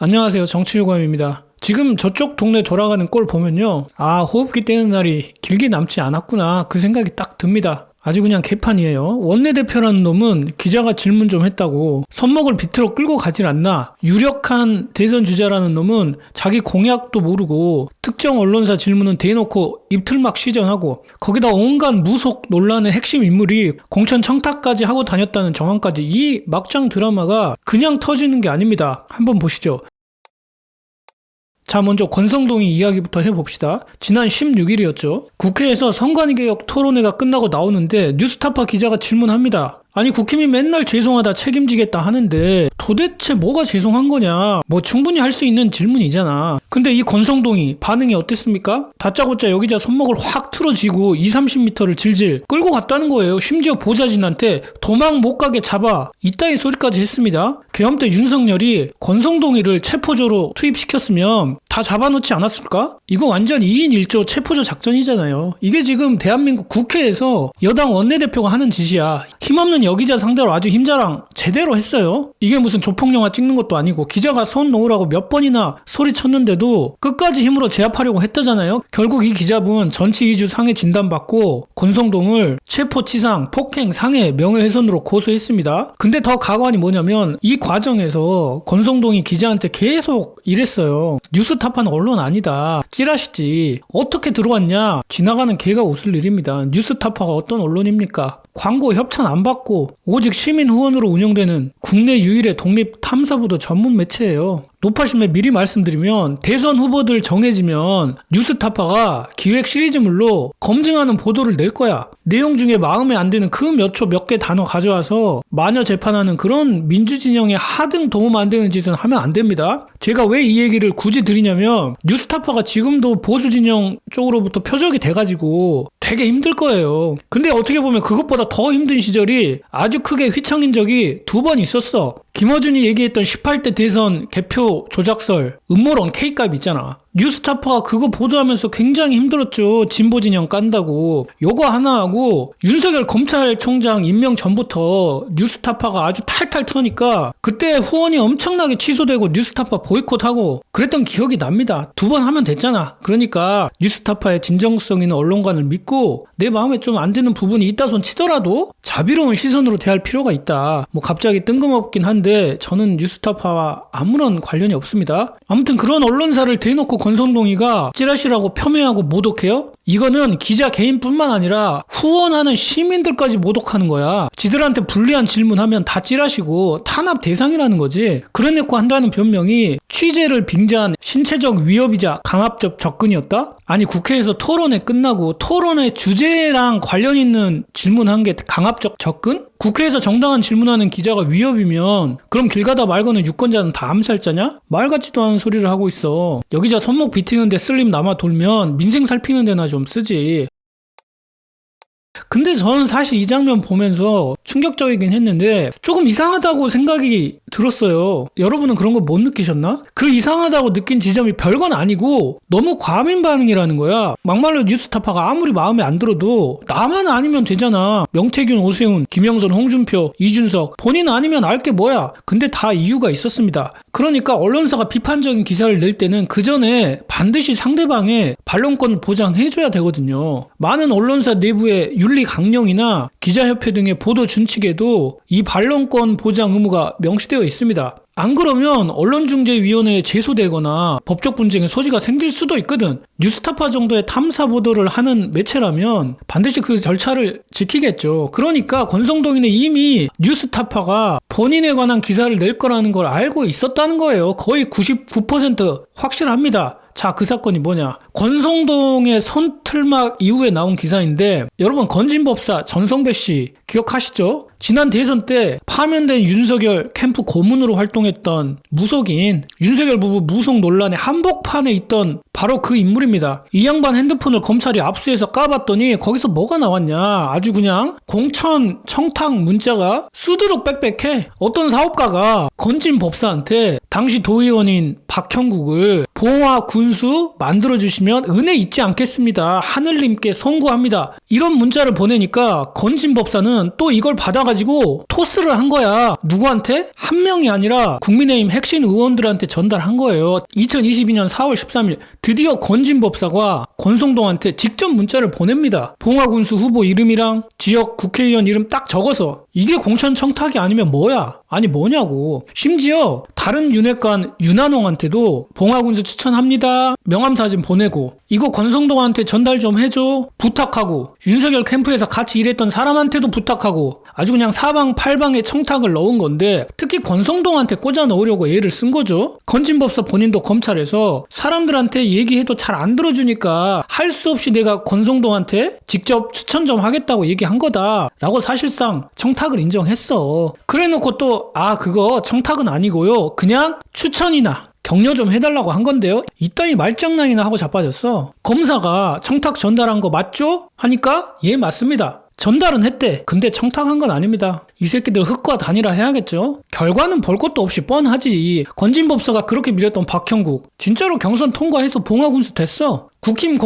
안녕하세요. 정치유감입니다. 지금 저쪽 동네 돌아가는 꼴 보면요. 아, 호흡기 떼는 날이 길게 남지 않았구나. 그 생각이 딱 듭니다. 아주 그냥 개판이에요. 원내대표라는 놈은 기자가 질문 좀 했다고 손목을 비틀어 끌고 가질 않나. 유력한 대선 주자라는 놈은 자기 공약도 모르고 특정 언론사 질문은 대놓고 입틀막 시전하고 거기다 온갖 무속 논란의 핵심 인물이 공천 청탁까지 하고 다녔다는 정황까지, 이 막장 드라마가 그냥 터지는 게 아닙니다. 한번 보시죠. 자, 먼저 권성동이 이야기부터 해봅시다. 지난 16일이었죠. 국회에서 선관위개혁 토론회가 끝나고 나오는데 뉴스타파 기자가 질문합니다. 아니, 국힘이 맨날 죄송하다 책임지겠다 하는데 도대체 뭐가 죄송한 거냐. 뭐 충분히 할 수 있는 질문이잖아. 근데 이 권성동이 반응이 어땠습니까? 다짜고짜 여기자 손목을 확 틀어쥐고 20-30m를 질질 끌고 갔다는 거예요. 심지어 보좌진한테 도망 못 가게 잡아 이따위 소리까지 했습니다. 계엄 때 윤석열이 권성동이를 체포조로 투입시켰으면 다 잡아놓지 않았을까? 이거 완전 2인 1조 체포조 작전이잖아요. 이게 지금 대한민국 국회에서 여당 원내대표가 하는 짓이야. 힘없는 여기자 상대로 아주 힘자랑 제대로 했어요. 이게 무슨 조폭영화 찍는 것도 아니고 기자가 손 놓으라고 몇 번이나 소리쳤는데도 끝까지 힘으로 제압하려고 했다잖아요. 결국 이 기자분 전치 2주 상해 진단받고 권성동을 체포치상, 폭행, 상해, 명예훼손으로 고소했습니다. 근데 더 가관이 뭐냐면 이 과정에서 권성동이 기자한테 계속 이랬어요. 뉴스타파는 언론 아니다. 찌라시지. 어떻게 들어왔냐. 지나가는 개가 웃을 일입니다. 뉴스타파가 어떤 언론입니까? 광고 협찬 안 받고 오직 시민 후원으로 운영되는 국내 유일의 독립 탐사보도 전문 매체예요. 높아심에 미리 말씀드리면 대선 후보들 정해지면 뉴스타파가 기획 시리즈물로 검증하는 보도를 낼 거야. 내용 중에 마음에 안 드는 그 몇 초 몇 개 단어 가져와서 마녀 재판하는 그런 민주진영에 하등 도움 안 되는 짓은 하면 안 됩니다. 제가 왜 이 얘기를 굳이 드리냐면 뉴스타파가 지금도 보수진영 쪽으로부터 표적이 돼가지고 되게 힘들 거예요. 근데 어떻게 보면 그것보다 더 힘든 시절이 아주 크게 휘청인 적이 2번 있었어. 김어준이 얘기했던 18대 대선 개표 조작설, 음모론 K값 있잖아. 뉴스타파가 그거 보도하면서 굉장히 힘들었죠. 진보진영 깐다고. 요거 하나 하고 윤석열 검찰총장 임명 전부터 뉴스타파가 아주 탈탈 터니까 그때 후원이 엄청나게 취소되고 뉴스타파 보이콧하고 그랬던 기억이 납니다. 2번 하면 됐잖아. 그러니까 뉴스타파의 진정성 있는 언론관을 믿고 내 마음에 좀 안 드는 부분이 있다 손 치더라도 자비로운 시선으로 대할 필요가 있다. 뭐 갑자기 뜬금없긴 한데 저는 뉴스타파와 아무런 관련이 없습니다. 아무튼 그런 언론사를 대놓고 권성동이가 찌라시라고 폄훼하고 모독해요? 이거는 기자 개인뿐만 아니라 후원하는 시민들까지 모독하는 거야. 지들한테 불리한 질문하면 다 찌라시고 탄압 대상이라는 거지. 그래놓고 한다는 변명이 취재를 빙자한 신체적 위협이자 강압적 접근이었다? 아니, 국회에서 토론회 끝나고 토론회 주제랑 관련 있는 질문한 게 강압적 접근? 국회에서 정당한 질문하는 기자가 위협이면 그럼 길 가다 말 거는 유권자는 다 암살자냐? 말 같지도 않은 소리를 하고 있어. 여기자 손목 비트는데 쓸림 남아 돌면 민생 살피는 데나 좀 쓰지. 근데 저는 사실 이 장면 보면서 충격적이긴 했는데 조금 이상하다고 생각이 들었어요. 여러분은 그런 거 못 느끼셨나? 그 이상하다고 느낀 지점이 별건 아니고 너무 과민 반응이라는 거야. 막말로 뉴스타파가 아무리 마음에 안 들어도 나만 아니면 되잖아. 명태균, 오세훈, 김영선, 홍준표, 이준석 본인 아니면 알 게 뭐야. 근데 다 이유가 있었습니다. 그러니까 언론사가 비판적인 기사를 낼 때는 그 전에 반드시 상대방의 반론권을 보장해줘야 되거든요. 많은 언론사 내부의 윤리 강령이나 기자협회 등의 보도 준칙에도 이 반론권 보장 의무가 명시되어 있습니다. 안 그러면 언론중재위원회에 제소되거나 법적 분쟁의 소지가 생길 수도 있거든. 뉴스타파 정도의 탐사 보도를 하는 매체라면 반드시 그 절차를 지키겠죠. 그러니까 권성동이는 이미 뉴스타파가 본인에 관한 기사를 낼 거라는 걸 알고 있었다는 거예요. 거의 99% 확실합니다. 자, 그 사건이 뭐냐. 권성동의 손틀막 이후에 나온 기사인데 여러분, 건진법사 전성배 씨 기억하시죠? 지난 대선 때 파면된 윤석열 캠프 고문으로 활동했던 무속인 윤석열 부부 무속 논란의 한복판에 있던 바로 그 인물입니다. 이 양반 핸드폰을 검찰이 압수해서 까봤더니 거기서 뭐가 나왔냐. 아주 그냥 공천 청탁 문자가 수두룩 빽빽해. 어떤 사업가가 건진 법사한테 당시 도의원인 박형국을 봉화 군수 만들어주시면 주시면 은혜 잊지 않겠습니다. 하늘님께 성구합니다. 이런 문자를 보내니까 건진법사는 또 이걸 받아가지고 토스를 한 거야. 누구한테? 한 명이 아니라 국민의힘 핵심 의원들한테 전달한 거예요. 2022년 4월 13일 드디어 건진법사가 권성동한테 직접 문자를 보냅니다. 봉화군수 후보 이름이랑 지역 국회의원 이름 딱 적어서 이게 공천 청탁이 아니면 뭐야? 아니 뭐냐고. 심지어 다른 윤핵관 윤한홍한테도 봉화군수 추천합니다. 명함사진 보내고 이거 권성동한테 전달 좀 해줘 부탁하고 윤석열 캠프에서 같이 일했던 사람한테도 부탁하고 아주 그냥 사방팔방에 청탁을 넣은 건데 특히 권성동한테 꽂아 넣으려고 애를 쓴 거죠. 건진법사 본인도 검찰에서 사람들한테 얘기해도 잘 안 들어주니까 할 수 없이 내가 권성동한테 직접 추천 좀 하겠다고 얘기한 거다 라고 사실상 청탁을 인정했어. 그래놓고 또 그거 청탁은 아니고요 그냥 추천이나 격려 좀 해달라고 한 건데요. 이따위 말장난이나 하고 자빠졌어. 검사가 청탁 전달한 거 맞죠? 하니까 예 맞습니다. 전달은 했대. 근데 청탁한 건 아닙니다. 이 새끼들 흑과 단일화 해야겠죠? 결과는 볼 것도 없이 뻔하지. 건진법사가 그렇게 밀었던 박형국 진짜로 경선 통과해서 봉화군수 됐어. 국힘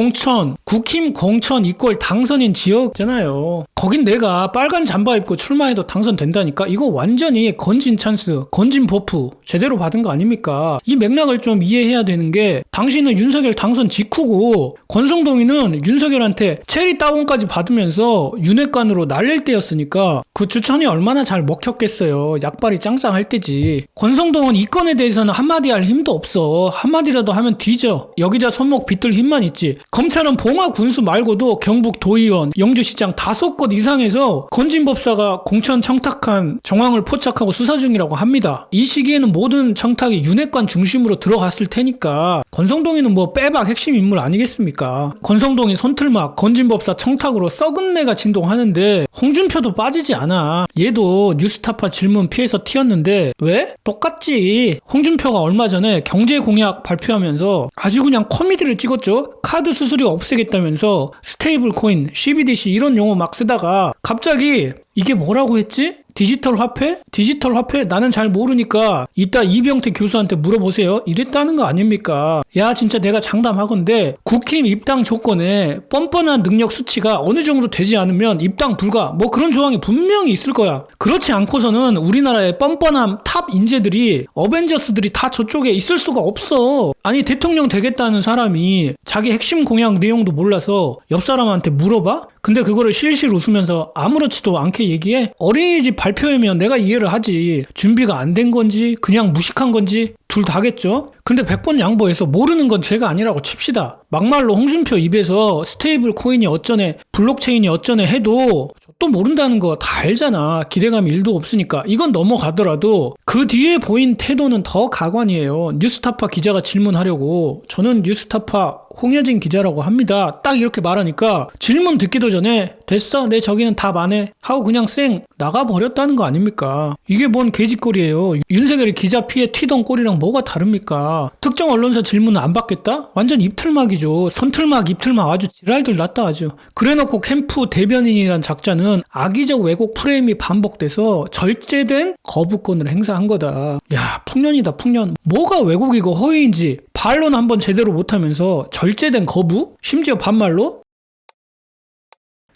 공천 이꼴 당선인 지역잖아요. 거긴 내가 빨간 잠바 입고 출마해도 당선된다니까. 이거 완전히 건진 찬스, 건진 버프 제대로 받은 거 아닙니까? 이 맥락을 좀 이해해야 되는 게 당신은 윤석열 당선 직후고 권성동이는 윤석열한테 체리 따봉까지 받으면서 윤핵관으로 날릴 때였으니까 그 추천이 얼마나 잘 먹혔겠어요. 약발이 짱짱할 때지. 권성동은 이 건에 대해서는 한마디 할 힘도 없어. 한마디라도 하면 뒤져. 여기자 손목 비틀 힘만 있지. 검찰은 봉화 군수 말고도 경북 도의원, 영주시장 5곳 이상에서 건진법사가 공천 청탁한 정황을 포착하고 수사 중이라고 합니다. 이 시기에는 모든 청탁이 윤핵관 중심으로 들어갔을 테니까 권성동이는 뭐 빼박 핵심 인물 아니겠습니까? 권성동이 손틀막 건진법사 청탁으로 썩은 내가 진동하는데 홍준표도 빠지지 않아. 얘도 뉴스타파 질문 피해서 튀었는데 왜? 똑같지. 홍준표가 얼마 전에 경제 공약 발표하면서 아주 그냥 코미디를 찍었죠. 카드 수수료 없애겠다면서 스테이블 코인, CBDC 이런 용어 막 쓰다가 갑자기 이게 뭐라고 했지? 디지털 화폐? 디지털 화폐? 나는 잘 모르니까 이따 이병태 교수한테 물어보세요. 이랬다는 거 아닙니까? 야 진짜 내가 장담하건대 국힘 입당 조건에 뻔뻔한 능력 수치가 어느 정도 되지 않으면 입당 불가 뭐 그런 조항이 분명히 있을 거야. 그렇지 않고서는 우리나라의 뻔뻔함 탑 인재들이 어벤져스들이 다 저쪽에 있을 수가 없어. 아니 대통령 되겠다는 사람이 자기 핵심 공약 내용도 몰라서 옆 사람한테 물어봐? 근데 그거를 실실 웃으면서 아무렇지도 않게 얘기해? 어린이집 발표회면 내가 이해를 하지. 준비가 안 된 건지 그냥 무식한 건지 둘 다겠죠? 근데 100번 양보해서 모르는 건 죄가 아니라고 칩시다. 막말로 홍준표 입에서 스테이블 코인이 어쩌네 블록체인이 어쩌네 해도 또 모른다는 거 다 알잖아. 기대감이 1도 없으니까. 이건 넘어가더라도 그 뒤에 보인 태도는 더 가관이에요. 뉴스타파 기자가 질문하려고 저는 뉴스타파 홍여진 기자라고 합니다. 딱 이렇게 말하니까 질문 듣기도 전에 됐어 내 저기는 답 안 해 하고 그냥 쌩 나가버렸다는 거 아닙니까? 이게 뭔 개짓거리예요. 윤석열이 기자 피해 튀던 꼴이랑 뭐가 다릅니까? 특정 언론사 질문은 안 받겠다? 완전 입틀막이죠. 선틀막 입틀막 아주 지랄들 났다 아주. 그래놓고 캠프 대변인이란 작자는 악의적 왜곡 프레임이 반복돼서 절제된 거부권을 행사한 거다. 야 풍년이다 풍년. 뭐가 왜곡이고 허위인지 반론 한번 제대로 못하면서 절제된 거부? 심지어 반말로?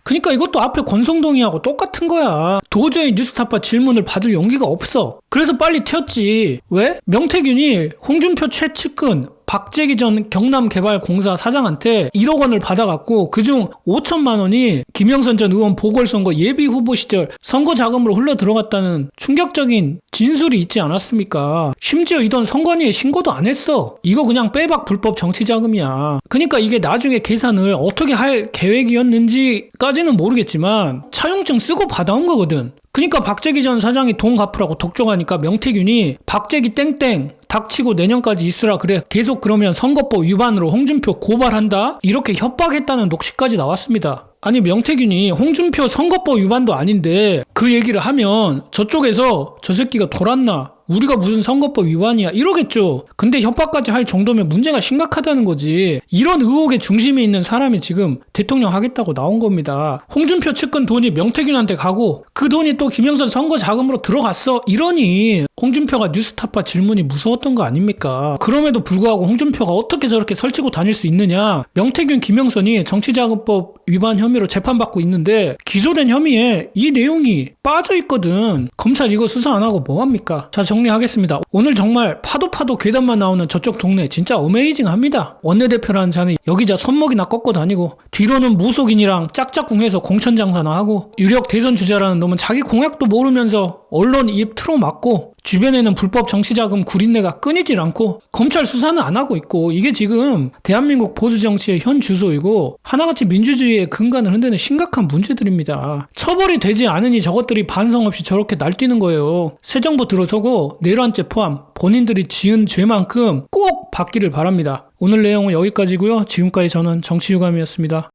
그러니까 이것도 앞에 권성동이하고 똑같은 거야. 도저히 뉴스타파 질문을 받을 용기가 없어. 그래서 빨리 튀었지. 왜? 명태균이 홍준표 최측근 박재기 전 경남개발공사 사장한테 1억 원을 받아갖고 그중 5천만 원이 김영선 전 의원 보궐선거 예비후보 시절 선거 자금으로 흘러 들어갔다는 충격적인 진술이 있지 않았습니까? 심지어 이 돈 선관위에 신고도 안 했어. 이거 그냥 빼박 불법 정치자금이야. 그러니까 이게 나중에 계산을 어떻게 할 계획이었는지까지는 모르겠지만 차용증 쓰고 받아온 거거든. 그러니까 박재기 전 사장이 돈 갚으라고 독촉하니까 명태균이 박재기 땡땡 닥치고 내년까지 있으라 그래. 계속 그러면 선거법 위반으로 홍준표 고발한다? 이렇게 협박했다는 녹취까지 나왔습니다. 아니 명태균이 홍준표 선거법 위반도 아닌데 그 그 얘기를 하면 저쪽에서 저 새끼가 돌았나? 우리가 무슨 선거법 위반이야 이러겠죠. 근데 협박까지 할 정도면 문제가 심각하다는 거지. 이런 의혹의 중심에 있는 사람이 지금 대통령 하겠다고 나온 겁니다. 홍준표 측근 돈이 명태균한테 가고 그 돈이 또 김영선 선거 자금으로 들어갔어 이러니 홍준표가 뉴스타파 질문이 무서웠던 거 아닙니까? 그럼에도 불구하고 홍준표가 어떻게 저렇게 설치고 다닐 수 있느냐. 명태균 김영선이 정치자금법 위반 혐의로 재판받고 있는데 기소된 혐의에 이 내용이 빠져있거든. 검찰 이거 수사 안 하고 뭐합니까? 자, 정리하겠습니다. 오늘 정말 파도 괴담만 나오는 저쪽 동네 진짜 어메이징합니다. 원내대표라는 자는 여기자 손목이나 꺾고 다니고 뒤로는 무속인이랑 짝짝꿍해서 공천장사나 하고 유력 대선 주자라는 놈은 자기 공약도 모르면서 언론 입 틀어막고 주변에는 불법 정치자금 구린내가 끊이질 않고 검찰 수사는 안 하고 있고 이게 지금 대한민국 보수정치의 현 주소이고 하나같이 민주주의의 근간을 흔드는 심각한 문제들입니다. 처벌이 되지 않으니 저것들이 반성 없이 저렇게 날뛰는 거예요. 새 정부 들어서고 내란죄 포함 본인들이 지은 죄만큼 꼭 받기를 바랍니다. 오늘 내용은 여기까지고요. 지금까지 저는 정치유감이었습니다.